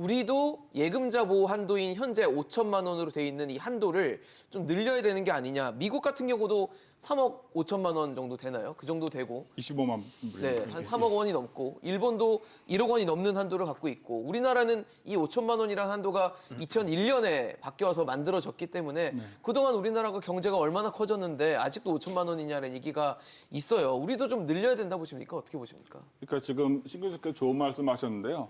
우리도 예금자 보호 한도인 현재 5천만 원으로 돼 있는 이 한도를 좀 늘려야 되는 게 아니냐. 미국 같은 경우도 3억 5천만 원 정도 되나요? 그 정도 되고. 25만 불. 네, 한 3억 원이 넘고 일본도 1억 원이 넘는 한도를 갖고 있고 우리나라는 이 5천만 원이라는 한도가 2001년에 바뀌어서 만들어졌기 때문에 그동안 우리나라가 경제가 얼마나 커졌는데 아직도 5천만 원이냐는 얘기가 있어요. 우리도 좀 늘려야 된다 보십니까? 어떻게 보십니까? 그러니까 지금 신 교수께서 좋은 말씀하셨는데요.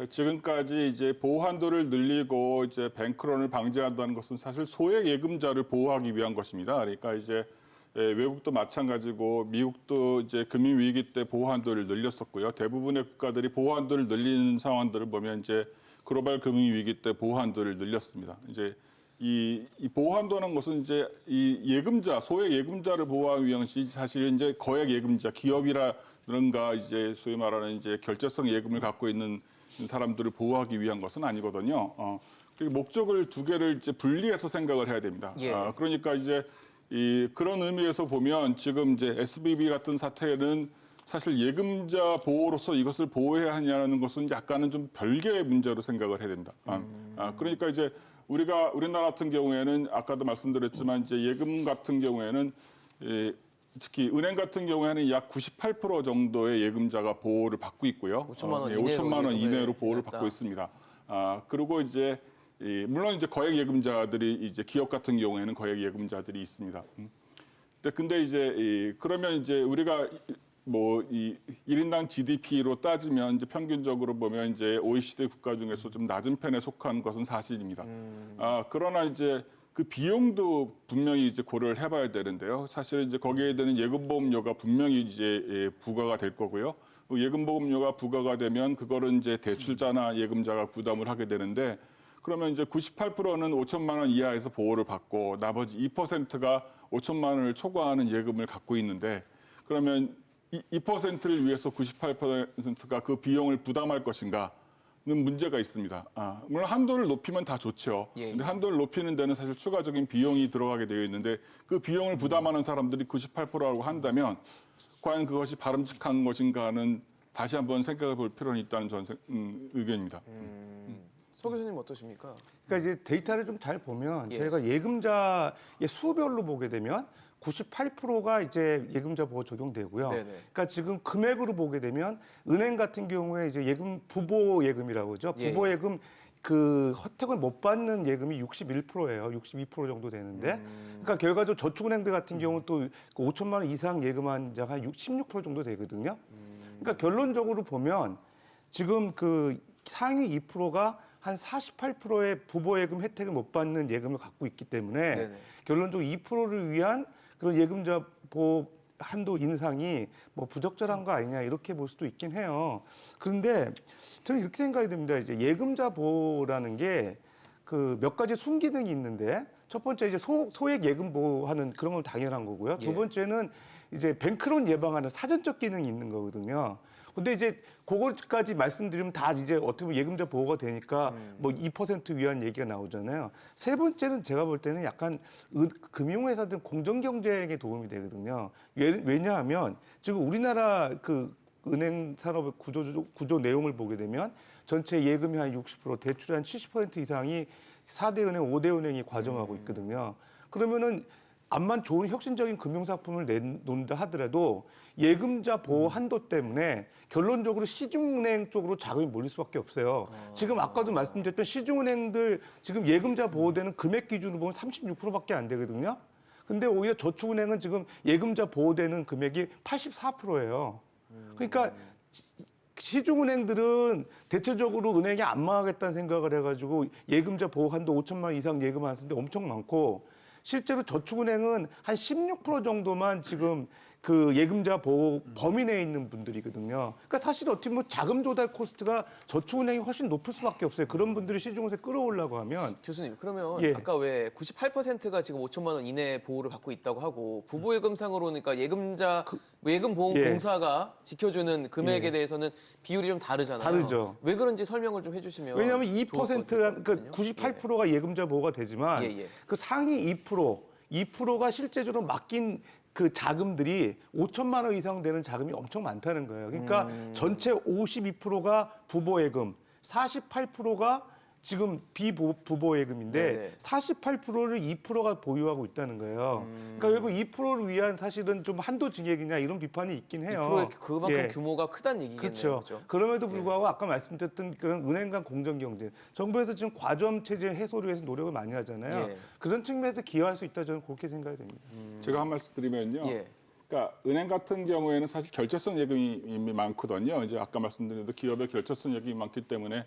지금까지 이제 보호 한도를 늘리고 이제 뱅크런을 방지한다는 것은 사실 소액 예금자를 보호하기 위한 것입니다. 그러니까 이제 외국도 마찬가지고 미국도 이제 금융 위기 때 보호 한도를 늘렸었고요. 대부분의 국가들이 보호 한도를 늘리는 상황들을 보면 이제 글로벌 금융 위기 때 보호 한도를 늘렸습니다. 이제 이 보호 한도라는 것은 이제 이 예금자, 소액 예금자를 보호하기 위한 것이 사실 이제 거액 예금자, 기업이라든가 이제 소위 말하는 이제 결제성 예금을 갖고 있는 사람들을 보호하기 위한 것은 아니거든요. 그리고 목적을 두 개를 이제 분리해서 생각을 해야 됩니다. 예. 그러니까 이제 그런 의미에서 보면 지금 이제 SVB 같은 사태는 사실 예금자 보호로서 이것을 보호해야 하냐는 것은 약간은 좀 별개의 문제로 생각을 해야 됩니다. 그러니까 이제 우리나라 같은 경우에는 아까도 말씀드렸지만 이제 예금 같은 경우에는 특히 은행 같은 경우에는 약 98% 정도의 예금자가 보호를 받고 있고요. 5천만 원 5천만 원 이내로 예금을 보호를 받다. 받고 있습니다. 그리고 이제 물론 이제 거액 예금자들이 이제 기업 같은 경우에는 거액 예금자들이 있습니다. 근데 이제 그러면 이제 우리가 뭐 이 1인당 GDP로 따지면 이제 평균적으로 보면 이제 OECD 국가 중에서 좀 낮은 편에 속한 것은 사실입니다. 그러나 이제 그 비용도 분명히 이제 고려를 해봐야 되는데요. 사실 이제 거기에 대한 예금보험료가 분명히 이제 부과가 될 거고요. 그 예금보험료가 부과가 되면 그거를 이제 대출자나 예금자가 부담을 하게 되는데 그러면 이제 98%는 5천만 원 이하에서 보호를 받고 나머지 2%가 5천만 원을 초과하는 예금을 갖고 있는데 그러면 2%를 위해서 98%가 그 비용을 부담할 것인가? 는 문제가 있습니다. 물론 한도를 높이면 다 좋죠. 예, 예. 근데 한도를 높이는 데는 사실 추가적인 비용이 들어가게 되어 있는데 그 비용을 부담하는 사람들이 98%라고 한다면 과연 그것이 바람직한 것인가는 다시 한번 생각해 볼 필요는 있다는 전 의견입니다. 서 교수님 어떠십니까? 그러니까 이제 데이터를 좀 잘 보면 예. 저희가 예금자의 수별로 보게 되면 98%가 이제 예금자 보호 적용되고요. 네네. 그러니까 지금 금액으로 보게 되면 은행 같은 경우에 이제 예금 부보 예금이라고 하죠. 예. 부보 예금 그 혜택을 못 받는 예금이 61%예요. 62% 정도 되는데, 그러니까 결과적으로 저축은행들 같은 경우는 또 5천만 원 이상 예금한 자가 한 16% 정도 되거든요. 그러니까 결론적으로 보면 지금 그 상위 2%가 한 48%의 부보예금 혜택을 못 받는 예금을 갖고 있기 때문에 네네. 결론적으로 2%를 위한 그런 예금자 보호 한도 인상이 뭐 부적절한 거 아니냐 이렇게 볼 수도 있긴 해요. 그런데 저는 이렇게 생각이 듭니다. 이제 예금자 보호라는 게 그 몇 가지 순기능이 있는데 첫 번째 이제 소액 예금 보호하는 그런 건 당연한 거고요. 예. 두 번째는 이제 뱅크론 예방하는 사전적 기능이 있는 거거든요. 근데 이제 그거까지 말씀드리면 다 이제 어떻게 보면 예금자 보호가 되니까 뭐 2% 위한 얘기가 나오잖아요. 세 번째는 제가 볼 때는 약간 금융회사들 공정경쟁에 도움이 되거든요. 왜냐하면 지금 우리나라 그 은행 산업의 구조 내용을 보게 되면 전체 예금이 한 60%, 대출의 한 70% 이상이 4대 은행, 5대 은행이 과점하고 있거든요. 그러면은 암만 좋은 혁신적인 금융상품을 내놓는다 하더라도 예금자 보호 한도 때문에 결론적으로 시중은행 쪽으로 자금이 몰릴 수밖에 없어요. 지금 아까도 말씀드렸던 시중은행들 지금 예금자 보호되는 금액 기준으로 보면 36%밖에 안 되거든요. 근데 오히려 저축은행은 지금 예금자 보호되는 금액이 84%예요. 그러니까 시중은행들은 대체적으로 은행이 안 망하겠다는 생각을 해가지고 예금자 보호 한도 5천만 원 이상 예금 안 쓰는데 엄청 많고 실제로 저축은행은 한 16% 정도만 지금 그 예금자 보호 범위 내에 있는 분들이거든요. 그러니까 사실 어떻게 보면 자금 조달 코스트가 저축은행이 훨씬 높을 수밖에 없어요. 그런 분들이 시중에서 끌어오려고 하면. 교수님 그러면 예. 아까 왜 98%가 지금 5천만 원 이내 보호를 받고 있다고 하고 부보예금상으로 그러니까 예금자 예금보험공사가 지켜주는 금액에 예. 대해서는 비율이 좀 다르잖아요. 다르죠. 왜 그런지 설명을 좀 해주시면 왜냐하면 좋을 것 2%가 그 같거든요. 98%가 예금자 보호가 되지만 예, 예. 그 상위 2%가 실제적으로 맡긴 그 자금들이 5천만 원 이상 되는 자금이 엄청 많다는 거예요. 그러니까 전체 52%가 부보예금, 48%가 지금 비부보 예금인데 네네. 48%를 2%가 보유하고 있다는 거예요. 그러니까 결국 2%를 위한 사실은 좀 한도 증액이냐 이런 비판이 있긴 해요. 2%의 그만큼 예. 규모가 크다는 얘기겠네요. 그렇죠. 그죠? 그럼에도 불구하고 아까 말씀드렸던 그런 은행 간 공정 경제, 정부에서 지금 과점 체제 해소를 위해서 노력을 많이 하잖아요. 예. 그런 측면에서 기여할 수 있다 저는 그렇게 생각이 됩니다. 제가 한 말씀 드리면요. 예. 그러니까 은행 같은 경우에는 사실 결제성 예금이 많거든요. 이제 아까 말씀드린 대로 기업의 결제성 예금이 많기 때문에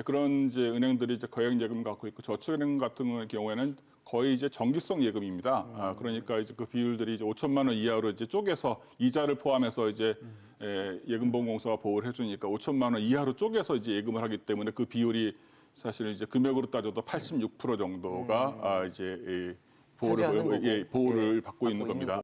그런 이제 은행들이 이제 거액 예금 갖고 있고 저축은행 같은 경우에는 거의 이제 정기성 예금입니다. 그러니까 이제 그 비율들이 이제 5천만 원 이하로 이제 쪼개서 이자를 포함해서 이제 예금보험공사가 보호를 해주니까 5천만 원 이하로 쪼개서 이제 예금을 하기 때문에 그 비율이 사실 이제 금액으로 따져도 86% 정도가 이제 차지하는 보호를 거고. 보호를 예, 받고 있는 겁니다.